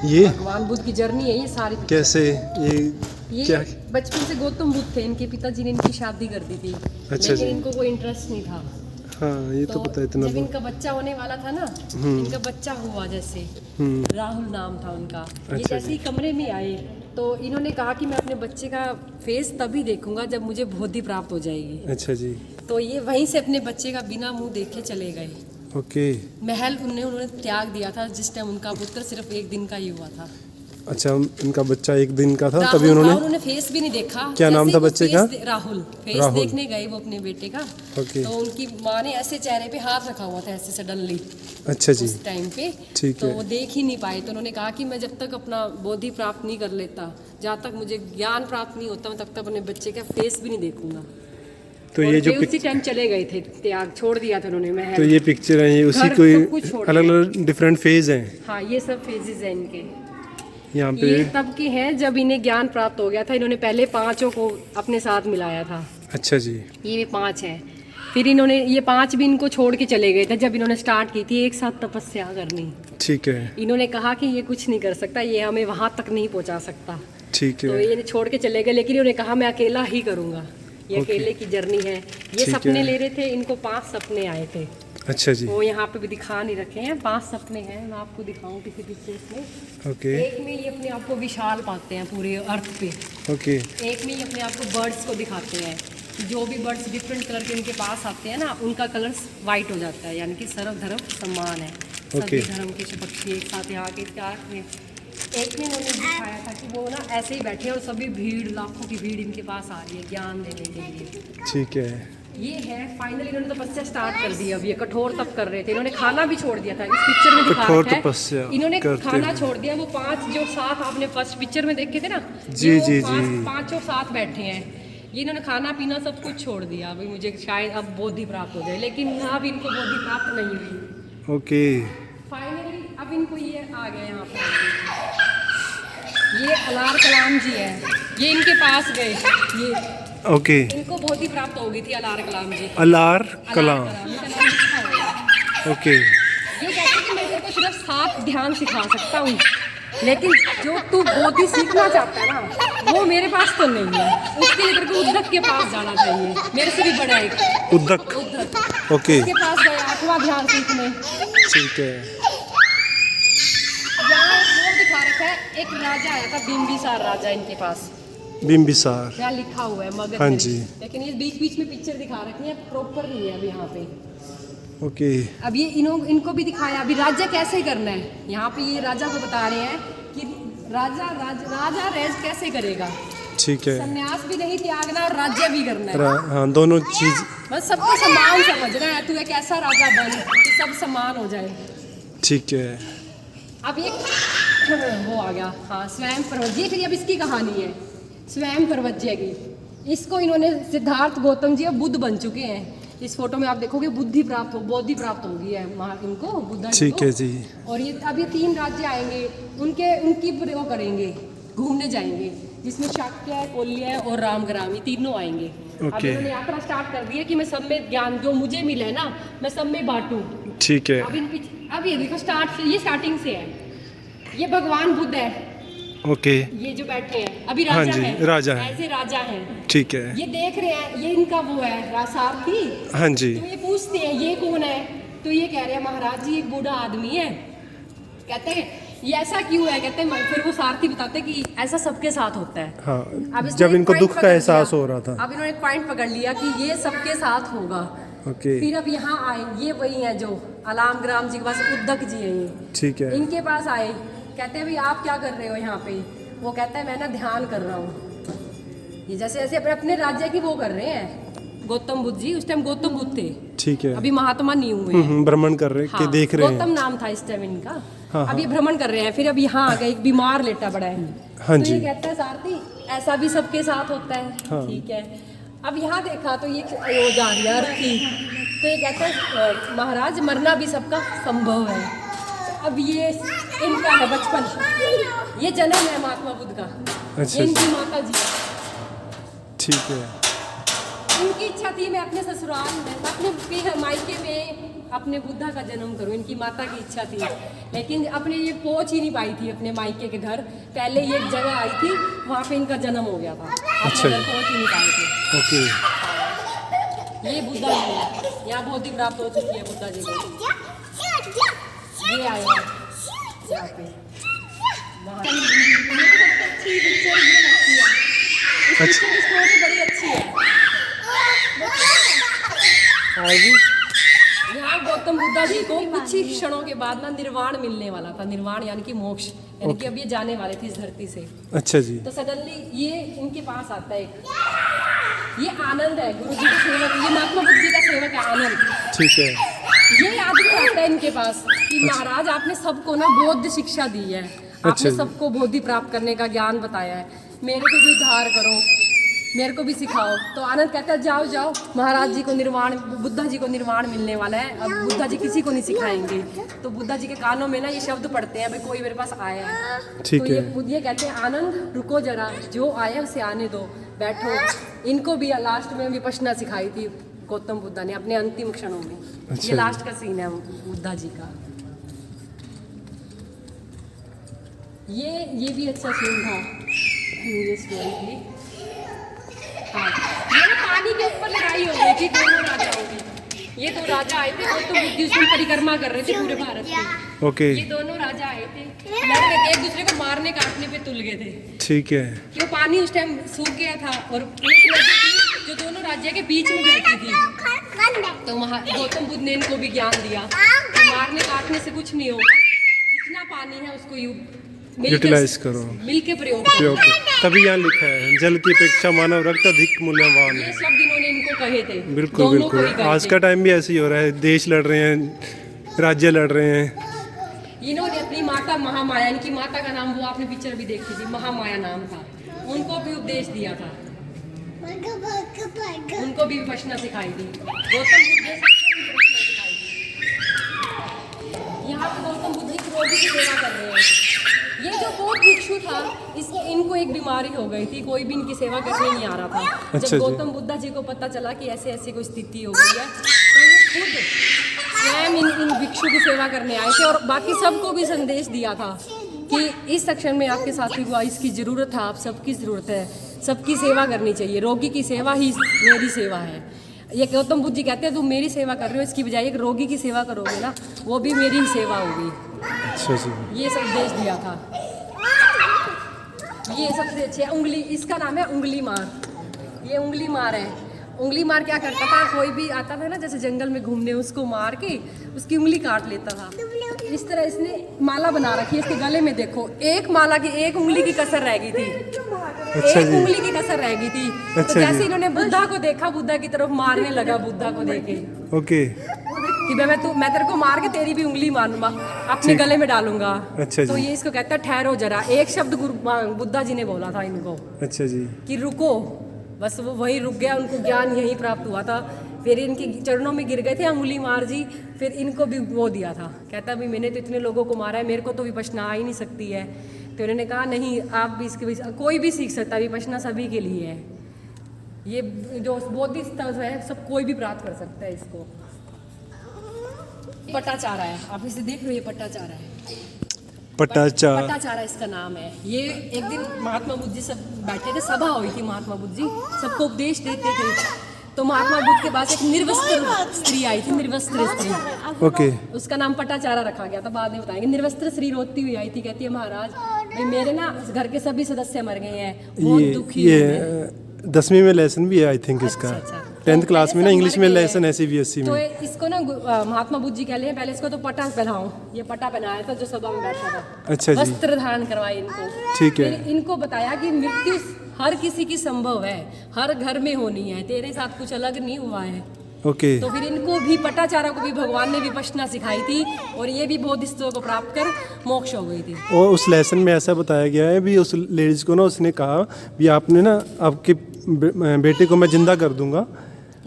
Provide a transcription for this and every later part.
ये भगवान बुद्ध की जर्नी है ये सारी। कैसे ये क्या? बचपन से गौतम बुद्ध थे, इनके पिताजी ने इनकी शादी कर दी थी। अच्छा लेकिन जी। इनको कोई इंटरेस्ट नहीं था। हाँ ये तो पता है इतना जब तो। इनका बच्चा होने वाला था ना, इनका बच्चा हुआ जैसे, राहुल नाम था उनका। ये अच्छा जैसे ही कमरे में आए तो इन्होंने कहा कि मैं अपने बच्चे का फेस तभी देखूंगा जब मुझे बोधि प्राप्त हो जाएगी। अच्छा जी। तो ये वहीं से अपने बच्चे का बिना मुंह देखे चले गए। ओके। महल उन्होंने त्याग दिया था जिस टाइम उनका पुत्र सिर्फ 1 दिन का ही हुआ था। अच्छा उनका बच्चा 1 दिन का था राहुल तभी का उन्होंने। उन्होंने फेस भी नहीं देखा। क्या नाम जैसे था ही वो बच्चे फेस का? राहुल। फेस राहुल। देखने गए वो अपने बेटे का। ओके। तो उनकी माँ ने ऐसे चेहरे पे हाथ रखा हुआ था ऐसे सडनली अच्छा जी। उस टाइम पे। ठीक तो है। वो देख ही नहीं पाए। तो उन्होंने कहा कि मैं जब तक अपना बोधि प्राप्त नहीं कर लेता, जहाँ तक मुझे ज्ञान प्राप्त नहीं होता, मैं तब तक अपने बच्चे का फेस भी नहीं देखूंगा। तो और ये जो उसी टाइम चले गए थे, त्याग छोड़ दिया था उन्होंने महल। तो ये पिक्चर है, ये उसी घर सब कुछ कोई छोड़ अलग दिया। अलग डिफरेंट फेज हैं हाँ ये सब फेजेस हैं इनके। यहाँ पे। ये तब के हैं जब इन्हें ज्ञान प्राप्त हो गया था। इन्होंने पहले 5 को अपने साथ मिलाया था। अच्छा जी। ये 5 हैं। फिर इन्होंने ये 5 भी इनको छोड़ के चले गए थे जब इन्होंने स्टार्ट की थी एक साथ तपस्या करनी। ठीक है। इन्होंने कहा कि ये कुछ नहीं कर सकता, ये हमें वहां तक नहीं पहुंचा सकता। ठीक तो है। ये छोड़ के चले गए, लेकिन इन्होंने कहा मैं अकेला ही करूंगा, ये ओके। अकेले की जर्नी है। ये ठीक सपने है। ले रहे थे, इनको 5 सपने आए थे। अच्छा जी। वो यहाँ पे भी दिखा नहीं रखे हैं। 5 सपने हैं, मैं आपको दिखाऊं किसी पिक्चर्स में। ओके। एक में ये अपने आप को विशाल पाते हैं पूरे अर्थ पे। ओके। एक में ये अपने आप को बर्ड्स को दिखाते हैं कि जो भी बर्ड्स डिफरेंट कलर के उनके पास आते हैं ना, उनका कलर वाइट हो जाता है, यानी कि सर्व धर्म सम्मान है। सभी धर्म के पक्षी एक साथ यहाँ के त्याग में। एक में उन्होंने दिखाया था कि वो ना ऐसे ही बैठे हैं और सभी भीड़, लाखों की भीड़ इनके पास आ रही है ज्ञान देने के लिए। ठीक है। ये है फाइनली इन्होंने तपस्या स्टार्ट कर दी। अब ये कठोर तप कर रहे थे, इन्होंने खाना भी छोड़ दिया था। इस पिक्चर में दिखा कठोर रखा है तपस्या इन्होंने करते खाना हैं। छोड़ दिया। वो 5 जो साथ आपने फर्स्ट पिक्चर में देखे थे ना, जी, ये वो जी, 5 जी। पांचों साथ बैठे हैं। ये इन्होंने खाना पीना सब कुछ छोड़ दिया। अभी मुझे शायद अब बोधि प्राप्त हो जाए, लेकिन अब इनको बोधि प्राप्त नहीं हुई। ओके। फाइनली अब इनको ये आ गए यहाँ पर। ये अलार कलाम जी है, ये इनके पास गए। ये ओके। इनको बोधि प्राप्त हो गई थी अलार कलाम जी। अलार कलाम। इनका नाम लिखा हुआ है। ओके। ये कहते हैं कि मैं तेरे को सिर्फ 7 ध्यान सिखा सकता हूँ, लेकिन जो तू बोधि सीखना चाहता है ना, वो मेरे पास तो नहीं है। उसके लिए तेरे को उद्धक के पास जाना चाहिए, मेरे से भी बड़ा एक उद्धक। उद्धक। ओके। उसके पास गए 8वां ध्यान सीखने। ठीक है। यहाँ वो दिखा रखा है, एक राजा आया था, बिंबिसार राजा इनके पास। बिंबिसार। यहाँ लिखा हुआ है मगध हाँ में। जी। लेकिन ये बीच बीच में पिक्चर दिखा रखी है, प्रॉपर नहीं है अभी यहाँ पे। ओके। अब ये इनको भी दिखाया अभी राज्य कैसे करना है। यहाँ पे ये राजा को बता रहे हैं कि राजा राज कैसे करेगा। ठीक है। संन्यास भी नहीं त्यागना और राज्य भी करना है। हाँ दोनों चीज। बस सबको समान समझना है। तू एक ऐसा राजा बन कि सब समान हो जाए। ठीक है। अब ये वो आ गया, हाँ स्वयं पर्वज्य। फिर अब इसकी कहानी है स्वयं पर्वज्य की। इसको इन्होंने सिद्धार्थ गौतम जी अब बुद्ध बन चुके हैं। इस फोटो में आप देखोगे बुद्धि प्राप्त हो, बोधि प्राप्त होगी है इनको, बुद्धा जी ठीक को। है जी। और ये अब ये 3 राज्य आएंगे, उनकी वो करेंगे, घूमने जाएंगे, जिसमें शाक्य है, कोल्य है और रामग्राम, ये तीनों आएंगे। अब इन्होंने यात्रा स्टार्ट कर दी है कि मैं सब में ज्ञान जो मुझे मिले है ना, मैं सब में बांटूं। ठीक है। अब ये देखो ये स्टार्टिंग से है। ये भगवान बुद्ध है। ओके। ये जो बैठे हैं अभी हाँ राजा जी, है, राजा है। ऐसे राजा हैं। ठीक है। ये देख रहे हैं, ये इनका वो है सारथी। हाँ जी। तो ये पूछते हैं ये कौन है, तो ये कह रहे हैं महाराज जी एक बूढ़ा आदमी है। कहते हैं ये ऐसा क्यों है, कहते हैं फिर वो सारथी बताते हैं कि ऐसा सबके साथ होता है। हाँ अब इसने जब एक इनको पॉइंट दुख का पकड़ एहसास लिया। हो रहा था। अब इन्होंने एक पॉइंट पकड़ लिया कि ये सबके साथ होगा। ओके। फिर अब यहाँ आए, ये वही है जो अलाम ग्राम जी के पास उद्धक जी है ये। ठीक है। इनके पास आए, कहते हैं भाई आप क्या कर रहे हो यहाँ पे। वो कहता है मैं ना ध्यान कर रहा हूँ। ये जैसे जैसे अपने राज्य की वो कर रहे हैं गौतम बुद्ध जी। उस टाइम गौतम बुद्ध थे, ठीक है। अभी महात्मा नहीं हुए हैं। भ्रमण कर रहे हाँ, कि देख रहे हैं। गौतम नाम था इस टाइम इनका। हाँ, अब ये भ्रमण कर रहे हैं। फिर अब यहाँ आ गए, एक बीमार लेटा पड़ा है। हाँ तो जी। ये कहता है सारथी ऐसा भी सबके साथ होता है। हाँ। ठीक है। अब यहाँ देखा तो ये वो जा रही है अर्थ की। तो ये कहता है महाराज मरना भी सबका संभव है। अब ये इनका है बचपन, ये जन्म है महात्मा बुद्ध का। अच्छा। ये इनकी माता जी। ठीक है। उनकी इच्छा थी मैं अपने ससुराल में, अपने मायके में अपने बुद्धा का जन्म करूं, इनकी माता की इच्छा थी, लेकिन अपने ये पहुंच ही नहीं पाई थी अपने मायके के घर। पहले ये एक जगह आई थी, वहाँ पे इनका जन्म हो गया था, अपने घर पहुंच ही नहीं पाए थे। ओके। ये बुद्धा जी है, यहाँ बहुत ही प्राप्त हो चुकी है बुद्धा जी को। ये आए हैं यहाँ पे, वहाँ अच्छी पिक्चर ये लगती है, इस पिक्चर की स्टोरी बड़ी अच्छी है। यहाँ गौतम बुद्धा जी को कुछ ही क्षणों के बाद ना निर्वाण मिलने वाला था, निर्वाण यानी कि मोक्ष, यानी कि अब ये जाने वाले थे इस धरती से। अच्छा जी। तो सडनली ये इनके पास आता है एक, ये आनंद है गुरु जी का सेवक, ये महात्मा बुद्ध जी का सेवक है आनंद। ठीक है। ये आदमी आता है इनके पास कि महाराज आपने सबको ना बौद्ध शिक्षा दी है, आपने सबको बोधि प्राप्त करने का ज्ञान बताया है, मेरे को भी उद्धार करो, मेरे को भी सिखाओ। तो आनंद कहता है जाओ जाओ, महाराज जी को निर्वाण, बुद्धा जी को निर्वाण मिलने वाला है, अब बुद्धा जी किसी को नहीं सिखाएंगे। तो बुद्धा जी के कानों में ना ये शब्द पढ़ते हैं, भाई कोई मेरे पास आया है। ठीक तो है। ये कहते हैं आनंद रुको जरा, जो आया उसे आने दो, बैठो। इनको भी लास्ट में विपश्यना सिखाई थी गौतम बुद्धा ने अपने अंतिम क्षणों में। अच्छा। ये लास्ट का सीन है बुद्धा जी का। ये भी अच्छा सीन था, ये स्टोरी थी। हाँ, ये ना पानी के ऊपर लड़ाई हो गई थी दोनों राजाओं की। ये दो राजा आए थे और तो बुद्धि उस दिन परिक्रमा कर रहे थे पूरे भारत की। ओके। ये दोनों राजा आए थे, लड़ रहे थे, एक दूसरे को मारने काटने पे तुल गए थे। ठीक है। कि वो पानी उस टाइम सूख गया था और एक नदी थी जो दोनों राज्य के बीच में बहती थी। तो वहाँ गौतम बुद्ध ने इनको भी ज्ञान दिया कि मारने काटने से कुछ नहीं होगा, जितना पानी है उसको यूटिलाइज करो, मिलके प्रयोग प्रयोग करो। तभी यहाँ लिखा है जल की अपेक्षा मानव रक्त अधिक मूल्यवान ये है। शब्द इन्होंने इनको कहे थे। बिल्कुल दोनों को ही बिल्कुल। कहे आज थे। का टाइम भी ऐसे ही हो रहा है, देश लड़ रहे हैं, राज्य लड़ रहे हैं। इन्होंने अपनी माता महामाया, इनकी माता का नाम वो आपने पिक्चर भी देखी थी, महामाया नाम था, उनको भी उपदेश दिया था, उनको भी विपश्यना सिखाई थी। गौतम बुद्ध ने सबको विपश्यना सिखाई थी। यहाँ पे गौतम बुद्ध की रोगी की सेवा कर रहे हैं। ये जो बौद्ध भिक्षु था, इनको एक बीमारी हो गई थी, कोई भी इनकी सेवा करने नहीं आ रहा था। अच्छा जब गौतम बुद्धा जी को पता चला कि ऐसे ऐसी कोई स्थिति हो गई है, तो ये खुद स्वयं इन भिक्षु की सेवा करने आए थे और बाकी सबको भी संदेश दिया था कि इस सेक्शन में आपके साथी को इसकी ज़रूरत है, आप सबकी ज़रूरत है, सबकी सेवा करनी चाहिए, रोगी की सेवा ही मेरी सेवा है। ये गौतम बुद्ध जी कहते हैं तुम मेरी सेवा कर रहे हो, इसकी बजाय एक रोगी की सेवा करोगे ना, वो भी मेरी ही सेवा होगी। अच्छा जी। ये संदेश दिया था। ये सबसे अच्छे उंगली, इसका नाम है उंगली मार। ये उंगली मार है। उंगली मार क्या करता था, कोई भी आता था ना जैसे जंगल में घूमने, उसको मार के उसकी उंगली काट लेता था। इस तरह इसने माला बना रखी है, इसके गले में देखो एक माला की एक उंगली की कसर रह गई थी। अच्छा एक जी। उंगली की कसर रह गई थी। अच्छा तो जैसे जी। इन्होंने बुद्धा को देखा, बुद्धा की तरफ मारने लगा, बुद्धा को देखे ओके। कि मैं तेरे को मार के तेरी भी उंगली मारूंगा, अपने गले में डालूंगा। अच्छा तो जी। ये इसको कहता है ठहरो जरा, एक शब्द बुद्धा जी ने बोला था इनको अच्छा जी। कि रुको, बस वो वही रुक गया, उनको ज्ञान यहीं प्राप्त हुआ था। फिर इनके चरणों में गिर गए थे अंगुली मार जी, फिर इनको भी वो दिया था, कहता भी मैंने तो इतने लोगों को मारा है, मेरे को तो विपश्यना आ ही नहीं सकती है। तो उन्होंने कहा नहीं, आप भी इसके कोई भी सीख सकता है, विपश्यना सभी के लिए है। ये जो बौद्धिस्ट है सब कोई भी प्राप्त कर सकता है इसको। पटाचारा है, आप इसे देख लो, ये पटाचारा है। पटाचारा इसका नाम है। ये एक दिन महात्मा बुद्ध जी सब बैठे थे, सभा हुई थी, महात्मा बुद्ध जी सबको उपदेश देते थे। तो महात्मा बुद्ध के पास एक निर्वस्त्र स्त्री आई थी, निर्वस्त्र स्त्री। ओके। उसका नाम पटाचारा रखा गया था, बाद में बताएंगे। निर्वस्त्र स्त्री रोती हुई आई थी, कहती है महाराज भाई मेरे ना घर के सभी सदस्य मर गए हैं, बहुत दुखी हूं मैं। 10वीं में लेसन भी है आई थिंक इसका। अच्छा। 10th क्लास में ना इंग्लिश में लेसन है CBSE तो में। इसको ना महात्मा बुद्ध जी कह रहे हैं पहले इसको तो पटा पहनाओ। ये पटा पहनाया था जो सभा में बैठा था। अच्छा जी। वस्त्र धारण करवाए इनको। ठीक है। फिर इनको बताया कि मृत्यु हर किसी की संभव है, हर घर में होनी है, तेरे साथ कुछ अलग नहीं हुआ है। ओके। तो फिर इनको भी पटाचारा को भी भगवान ने विपश्यना सिखाई थी और ये भी बौद्धिस्तों को प्राप्त कर मोक्ष हो गई थी। और उस लेसन में ऐसा बताया गया है भी उस लेडीज को ना उसने कहा भी आपने ना आपके बेटे को मैं जिंदा कर दूंगा,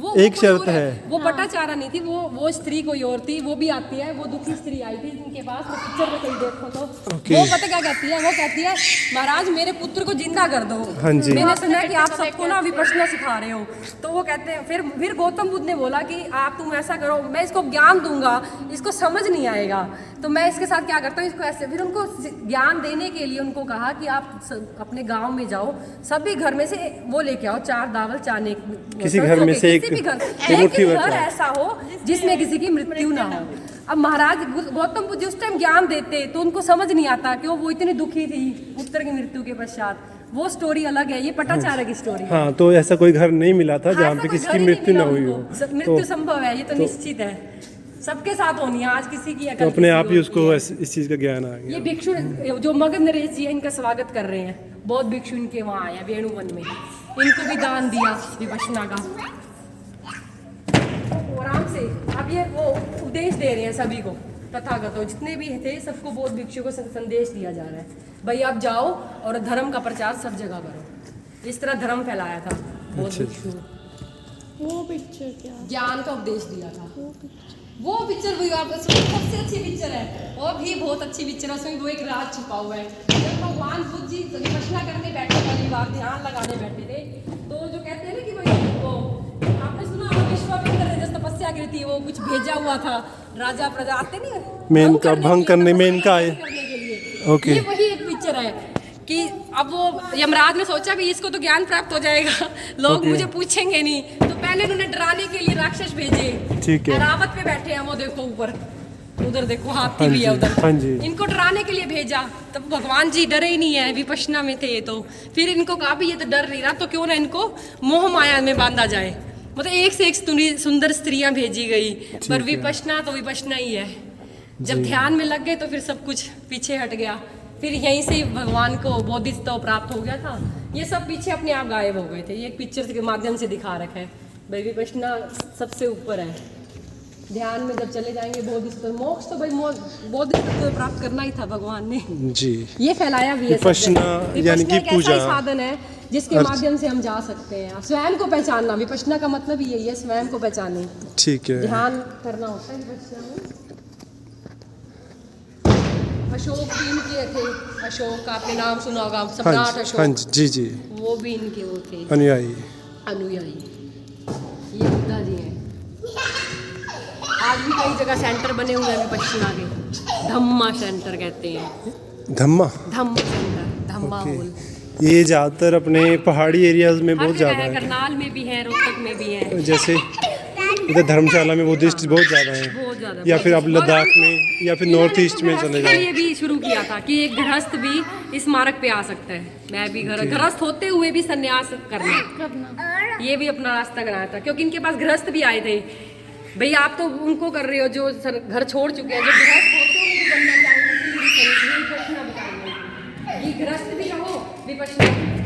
वो एक कोई शर्त और है। वो बटाचारा नहीं थी, वो स्त्री कोई और थी, वो भी आती है, वो दुखी स्त्री आई थी इनके पास, तो पिक्चर में कहीं देखो तो वो पता क्या कहती है, वो कहती है महाराज मेरे पुत्र को जिंदा कर दो। हाँ जी। मैंने सुना है कि आप सबको ना विपश्यना सिखा रहे हो, तो वो कहते हैं फिर गौतम बुद्ध ने बोला कि आप तुम ऐसा करो, मैं इसको ज्ञान दूंगा, इसको समझ नहीं आएगा, तो मैं इसके साथ क्या करता हूँ, इसको ऐसे। फिर उनको ज्ञान देने के लिए उनको कहा कि आप अपने गाँव में जाओ, सभी घर में से वो लेके आओ 4 दावल चाने, किसी घर में से एक मुट्ठी भर ऐसा हो जिसमें किसी की मृत्यु ना हो। अब महाराज गौतम बुद्ध उस टाइम ज्ञान देते तो उनको समझ नहीं आता क्यों वो इतनी दुखी थी पुत्र की मृत्यु के पश्चात। वो स्टोरी अलग है, ये पटाचारा की स्टोरी है। हाँ, तो ऐसा कोई घर नहीं मिला था जहाँ पे किसी की मृत्यु ना हुई हो। मृत्यु संभव है, ये तो निश्चित है, सबके साथ होनी है, आज किसी की तो अपने आप ही उसको इस चीज का ज्ञान आ गया। ये भिक्षु जो मगध नरेश जी है, इनका स्वागत कर रहे हैं, बहुत भिक्षु इनके वहाँ आए वेणुवन में, इनको भी दान दिया विपश्यना का आराम से। अब ये वो उपदेश दे रहे हैं सभी को, तथागतों जितने भी थे सबको बौद्ध भिक्षु को संदेश दिया जा रहा है, भाई आप जाओ और धर्म का प्रचार सब जगह करो। इस तरह धर्म फैलाया था बौद्ध भिक्षु। वो पिक्चर क्या? ज्ञान का उपदेश दिया था वो पिक्चर भी सबसे अच्छी पिक्चर है, और भी बहुत अच्छी पिक्चर है, उसमें वो एक राज छुपा हुआ है। जब भगवान बुद्ध जी विपश्यना करने बैठे, पहली बार ध्यान लगाने बैठे थे, तो जो कहते हैं ना कि भाई वो आपने सुना विश्वामित्र ने जब तपस्या की थी, वो कुछ भेजा हुआ था राजा प्रजा आते नहीं मेनका भंग करने में इनका आए। ओके, ये वही एक पिक्चर है कि अब वो यमराज ने सोचा भी इसको तो ज्ञान प्राप्त हो जाएगा, लोग मुझे पूछेंगे नहीं, तो पहले उन्होंने डराने के लिए राक्षस भेजे। ठीक है। ऐरावत पे बैठे हैं वो, देखो ऊपर, उधर देखो हाथी भी है उधर। हाँ जी। इनको डराने के लिए भेजा, तब भगवान जी डरे ही नहीं है, विपश्यना में थे। तो फिर इनको कहा भी ये तो डर नहीं रहा, तो क्यों ना इनको मोह माया में बांधा जाए। मतलब एक से एक सुंदर स्त्रियां भेजी गई, पर विपश्यना तो विपश्यना ही है। जब ध्यान में लग गए तो फिर सब कुछ पीछे हट गया, फिर यहीं से भगवान को बोधिसत्व प्राप्त हो गया था। ये सब पीछे अपने आप गायब हो गए थे। ये एक पिक्चर के माध्यम से दिखा रखा है, भाई विपश्यना सबसे ऊपर है। ध्यान में जब चले जाएंगे बोधिसत्व, मोक्ष तो भाई बोधिसत्व प्राप्त करना ही था भगवान ने जी। ये फैलाया भी है। विपश्यना यानी कि पूजा साधन है जिसके माध्यम से हम जा सकते हैं। स्वयं को पहचानना, विपश्यना का मतलब ही यही है, स्वयं को पहचाने। ठीक है। ध्यान करना होता है विपश्यना में। अशोक भी इनके थे, अशोक का आपने नाम सुना होगा, सम्राट अशोक। हाँ जी जी, वो भी इनके वो थे अनुयायी। ये बुद्धा जी हैं। आज भी कई जगह सेंटर बने हुए हैं विपश्यना के, धम्मा सेंटर कहते हैं। धम्मा सेंटर, धम्मा हॉल। ये ज़्यादातर अपने पहाड़ी एरियाज में बहुत ज़्यादा है। करनाल में भी है, रोहतक में भी है। जैसे इधर धर्मशाला में बुद्धिस्ट बहुत ज़्यादा है, बहुत ज़्यादा। या फिर आप लद्दाख में या फिर नॉर्थ ईस्ट में चले जाओ। ये भी शुरू किया था कि एक गृहस्थ भी इस मार्ग पे आ सकता है। मैं भी गृहस्थ होते हुए भी संन्यास करना, ये भी अपना रास्ता बनाया था, क्योंकि इनके पास गृहस्थ भी आए थे। भैया आप तो उनको कर रहे हो जो घर छोड़ चुके हैं, जो गृहस्थ होते हुए भी बनना चाहेंगे, ये गृहस्थ भी रहो, विपश्यना